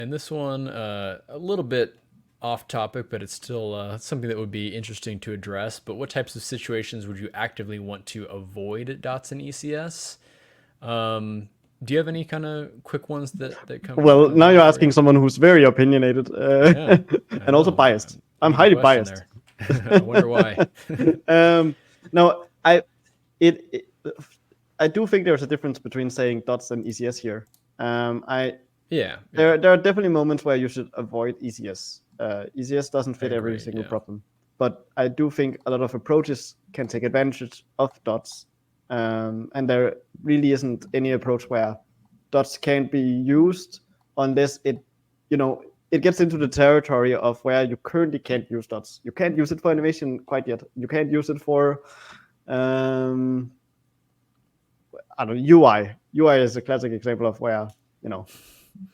And this one, a little bit off topic, but it's still something that would be interesting to address. But what types of situations would you actively want to avoid dots in ECS? Um, do you have any kind of quick ones that come Well, to now you're mind for asking you? someone who's very opinionated Yeah, I and also know. biased. I'm Leading highly question biased. there. I wonder why. um, no, it, it I do think there's a difference between saying dots and ECS here. I Yeah, yeah, there are definitely moments where you should avoid ECS. ECS doesn't I fit every agree. single Yeah, problem, but I do think a lot of approaches can take advantage of dots, and there really isn't any approach where dots can't be used unless you know, it gets into the territory of where you currently can't use dots. You can't use it for animation quite yet. You can't use it for um, I don't know, UI. UI is a classic example of where you know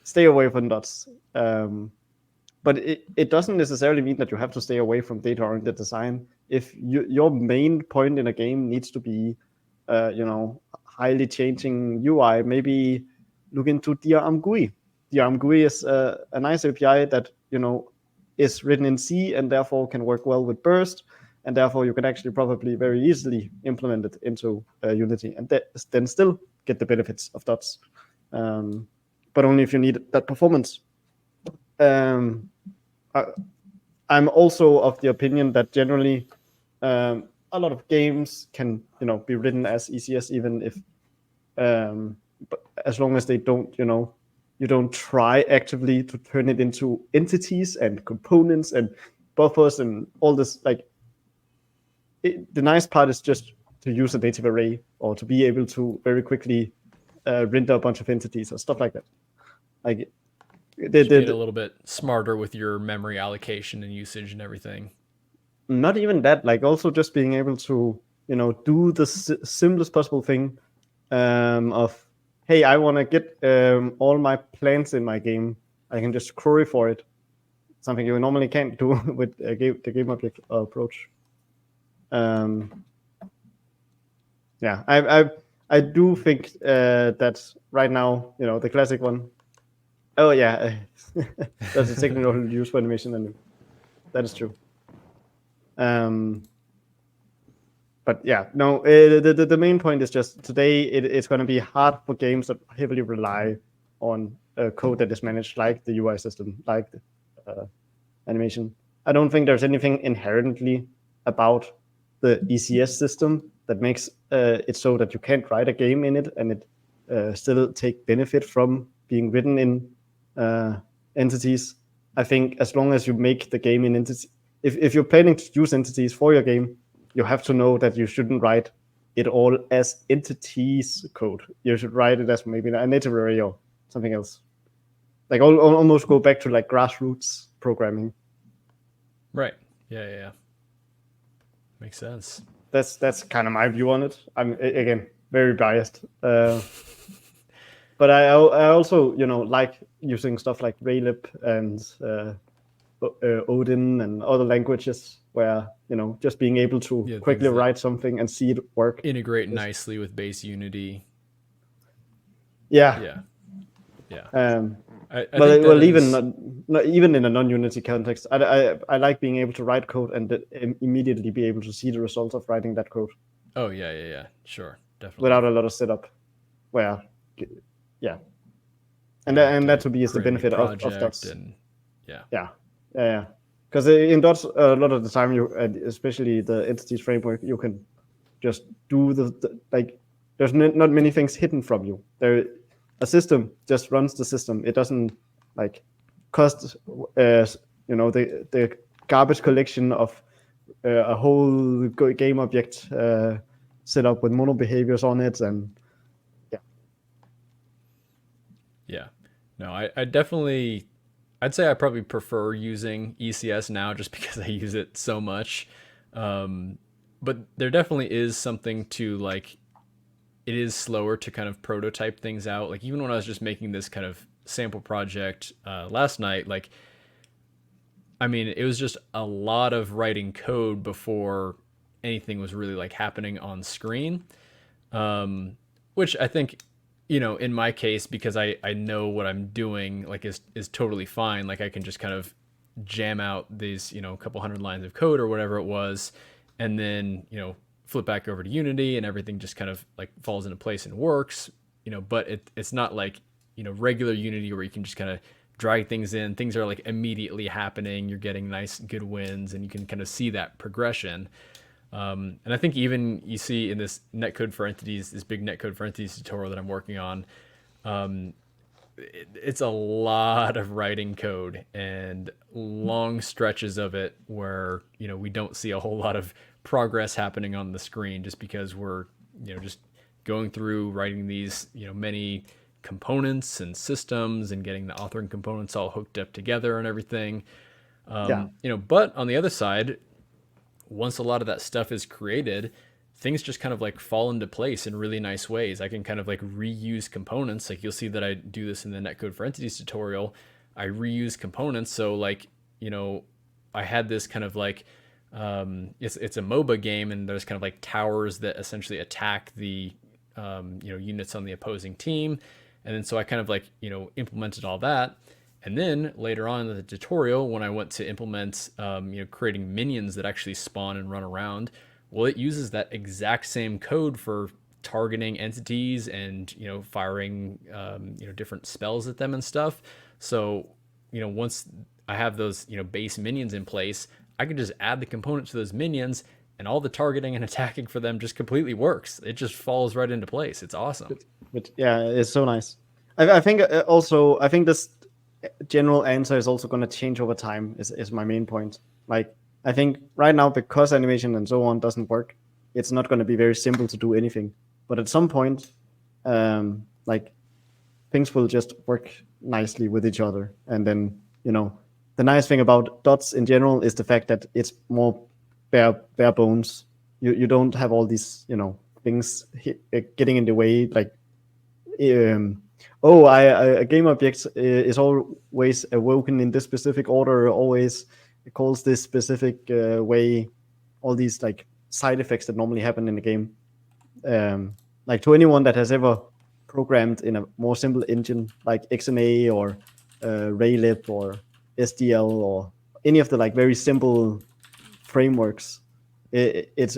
stay away from dots. But it doesn't necessarily mean that you have to stay away from data-oriented design. If your main point in a game needs to be, highly changing UI, maybe look into DRM GUI. DRM GUI is a nice API that is written in C and therefore can work well with Burst, and therefore you can actually probably very easily implement it into Unity, and then still get the benefits of dots, but only if you need that performance. Um, I, I'm also of the opinion that generally a lot of games can be written as ECS, even if but as long as they don't you don't try actively to turn it into entities and components and buffers and all this. Like the nice part is just to use a native array or to be able to very quickly render a bunch of entities or stuff like that. Like just being a little bit smarter with your memory allocation and usage and everything. not even that, like also just being able to do the simplest possible thing, of, hey, I want to get all my plants in my game. I can just query for it, something you normally can't do with the game object approach. um, yeah, I do think that right now, the classic one. Oh yeah, that's a technical use for animation, and that is true. um, but yeah, no, the main point is just today it's going to be hard for games that heavily rely on code that is managed like the UI system, like the animation. I don't think there's anything inherently about the ECS system that makes it so that you can't write a game in it and it still take benefit from being written in entities. I think as long as you make the game in entities, if you're planning to use entities for your game, you have to know that you shouldn't write it all as entities code. You should write it as maybe a native array or something else. Like almost go back to like grassroots programming. Right. Yeah, yeah, yeah. Makes sense. That's kind of my view on it. I'm again very biased, but I also like using stuff like Raylib and Odin and other languages where just being able to Yeah, quickly things that write something and see it work. integrate Is, nicely with base Unity. yeah. Yeah, yeah. Um, I think that well, even is not even in a non-Unity context, I like being able to write code and immediately be able to see the results of writing that code oh yeah, yeah, yeah. Sure, without definitely. a lot of setup. Where, yeah, Yeah, have and that to to be is the create a new benefit of project dots. and yeah. Yeah, yeah. Because in dots, a lot of the time you, especially the entities framework, you can just do like. There's not many things hidden from you. A system just runs the system. It doesn't like cost the garbage collection of a whole game object set up with mono behaviors on it, and yeah. Yeah. No, I definitely I'd say I probably prefer using ECS now just because I use it so much. Um, but there definitely is something to like it is slower to kind of prototype things out. Like even when I was just making this kind of sample project last night, like I mean, it was just a lot of writing code before anything was really like happening on screen. Which I think in my case, because I know what I'm doing, like is totally fine. Like I can just kind of jam out these, a couple hundred lines of code or whatever it was, and then, flip back over to Unity and everything just kind of like falls into place and works, but it's not like, regular Unity where you can just kind of drag things in. Things are like immediately happening. You're getting nice, good wins, and you can kind of see that progression. And I think even you see in this netcode for entities, this big netcode for entities tutorial that I'm working on, it's a lot of writing code and long stretches of it where, we don't see a whole lot of progress happening on the screen just because we're, just going through writing these, many components and systems and getting the authoring components all hooked up together and everything. Yeah. But on the other side, once a lot of that stuff is created, things just kind of like fall into place in really nice ways. I can kind of like reuse components. Like you'll see that I do this in the netcode for entities tutorial. I reuse components. So like, I had this kind of like, it's a MOBA game, and there's kind of like towers that essentially attack the, units on the opposing team. And then so I kind of like, implemented all that. And then later on in the tutorial, when I went to implement, creating minions that actually spawn and run around, well, it uses that exact same code for targeting entities and, firing, different spells at them and stuff. So, once I have those, base minions in place, I can just add the component to those minions, and all the targeting and attacking for them just completely works. It just falls right into place. It's awesome. But yeah, it's so nice. I think also, I think this general answer is also going to change over time, is my main point. Like, I think right now, because animation and so on doesn't work, it's not going to be very simple to do anything. But at some point, like, things will just work nicely with each other. And then, the nice thing about dots in general is the fact that it's more bare bones. You don't have all these, things getting in the way. Like, a game object is always awoken in this specific order, always it calls this specific way, all these like side effects that normally happen in the game. Like to anyone that has ever programmed in a more simple engine like XNA or Raylib or SDL or any of the like very simple frameworks, it's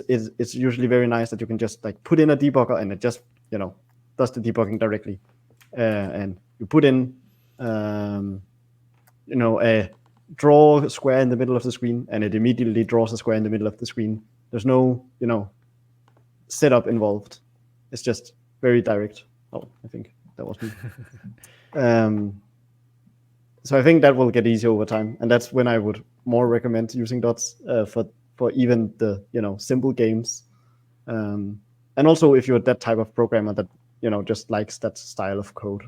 usually very nice that you can just like put in a debugger and it just does the debugging directly. And you put in a draw square in the middle of the screen, and it immediately draws a square in the middle of the screen. There's no setup involved. It's just very direct. Oh, I think that was me. So I think that will get easier over time, and that's when I would more recommend using dots for even the simple games. And also if you're that type of programmer that just likes that style of code.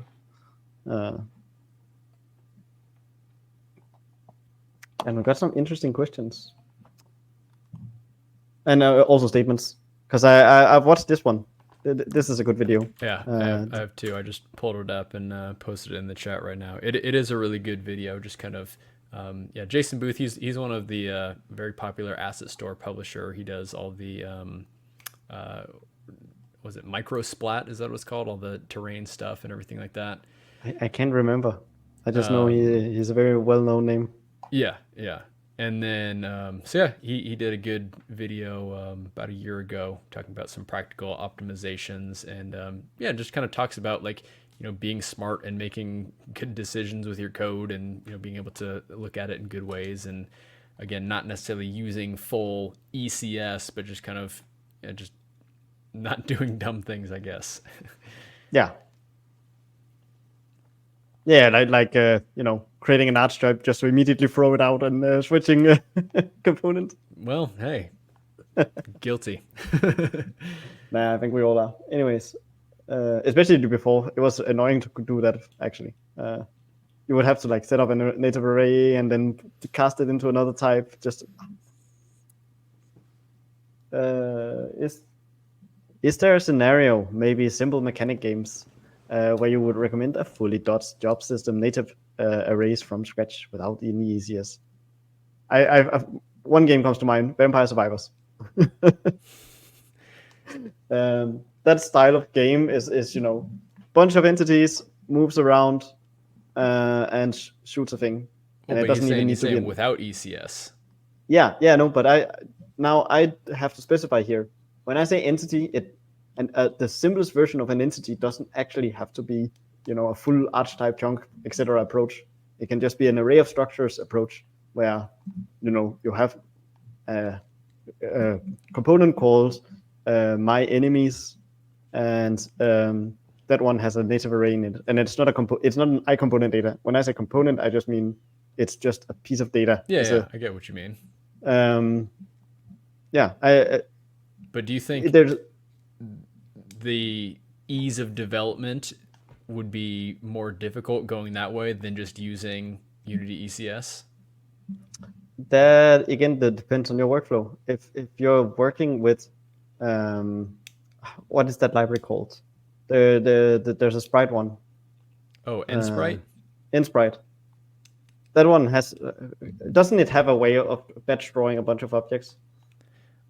And we got some interesting questions. And also statements, because I've watched this one. This is a good video. Yeah, I have two. I just pulled it up and posted it in the chat right now. It is a really good video. Just kind of, Jason Booth. He's one of the very popular asset store publisher. He does all the, was it Microsplat? Is that what it's called? All the terrain stuff and everything like that. I can't remember. I just know he's a very well-known name. Yeah. And then, he did a good video about a year ago talking about some practical optimizations, and just kind of talks about like, being smart and making good decisions with your code, and, being able to look at it in good ways. And again, not necessarily using full ECS, but just kind of just not doing dumb things, I guess. Yeah, like creating an art stripe just to immediately throw it out and switching component. Well, hey, guilty. Nah, I think we all are. Anyways, especially before, it was annoying to do that, actually. You would have to like set up a native array and then cast it into another type. Just is there a scenario, maybe simple mechanic games, where you would recommend a fully dots job system native arrays from scratch without any ECS? I've one game comes to mind: Vampire Survivors. That style of game is bunch of entities, moves around, and shoots a thing. Well, And it but doesn't even need to be. without ECS. Yeah, no, but I have to specify here. When I say entity, the simplest version of an entity doesn't actually have to be, a full archetype chunk, etc. approach. It can just be an array of structures approach where, you have a component called my enemies, and that one has a native array in it, and it's not an I component data. When I say component, I just mean it's just a piece of data. Yeah, I get what you mean. Yeah, but do you think there's the ease of development would be more difficult going that way than just using Unity ECS? That again, that depends on your workflow. If you're working with, what is that library called? There's a sprite one. Oh, NSprite. NSprite. That one has. Doesn't it have a way of batch drawing a bunch of objects?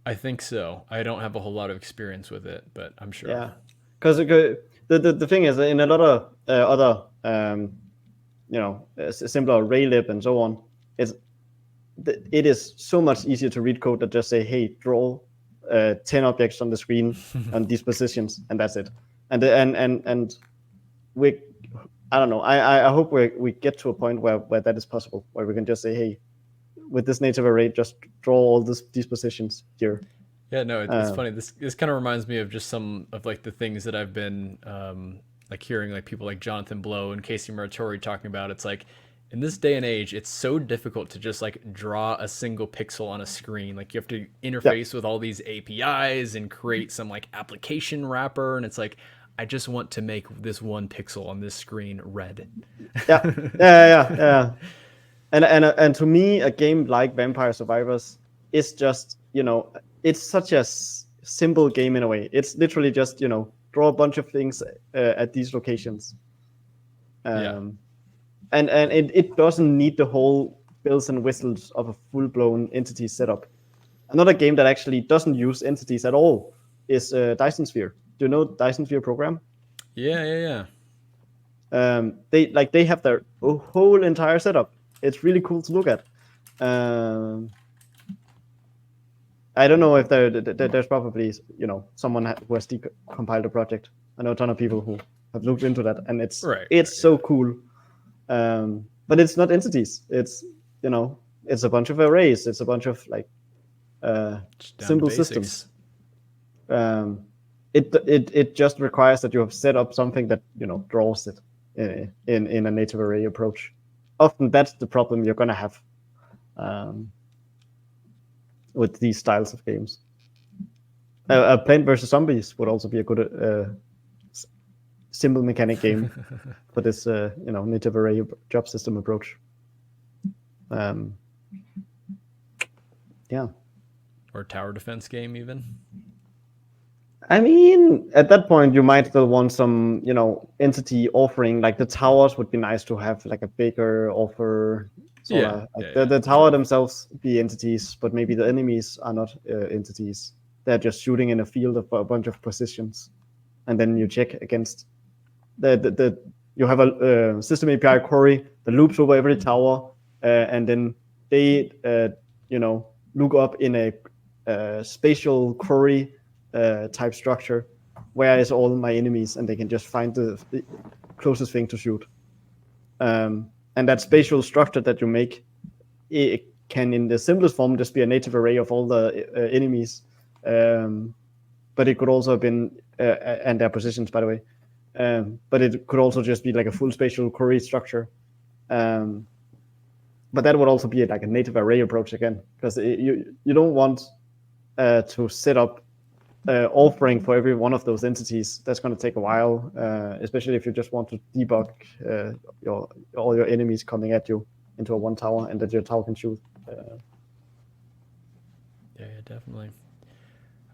I think so. I don't have a whole lot of experience with it, but I'm sure. Yeah, because the thing is, in a lot of other simpler Raylib and so on, it is so much easier to read code that just say, hey, draw 10 objects on the screen on these positions, and that's it. And we, I don't know. I hope we get to a point where that is possible, where we can just say, hey, with this native array, just draw all these positions here. Yeah, no, it's funny. This kind of reminds me of just some of like the things that I've been like hearing like people like Jonathan Blow and Casey Muratori talking about. It's like in this day and age, it's so difficult to just like draw a single pixel on a screen. Like you have to interface with all these APIs and create some like application wrapper, and it's like I just want to make this one pixel on this screen red. Yeah. And to me, a game like Vampire Survivors is just, it's such a simple game in a way. It's literally just, draw a bunch of things at these locations. And it doesn't need the whole bells and whistles of a full-blown entity setup. Another game that actually doesn't use entities at all is Dyson Sphere. Do you know Dyson Sphere program? Yeah. They have their whole entire setup. It's really cool to look at. I don't know if there's probably someone who has decompiled a project. I know a ton of people who have looked into that, and it's so cool. But it's not entities. It's it's a bunch of arrays. It's a bunch of like simple systems. It just requires that you have set up something that draws it in a native array approach. Often that's the problem you're going to have with these styles of games. Plant vs. Zombies would also be a good simple mechanic game for this native array job system approach. Yeah. Or tower defense game even. I mean, at that point, you might still want some, entity offering. Like the towers would be nice to have, like a bigger offer. The tower themselves be entities, but maybe the enemies are not entities. They're just shooting in a field of a bunch of positions, and then you check against you have a system API query that loops over every tower, and then they look up in a spatial query type structure, where is all my enemies, and they can just find the closest thing to shoot. And that spatial structure that you make, it can, in the simplest form, just be a native array of all the enemies. But it could also have been, and their positions, by the way. But it could also just be like a full spatial query structure. But that would also be like a native array approach again, because you don't want to set up offering for every one of those entities. That's going to take a while, especially if you just want to debug all your enemies coming at you into a one tower, and that your tower can shoot. Yeah, definitely.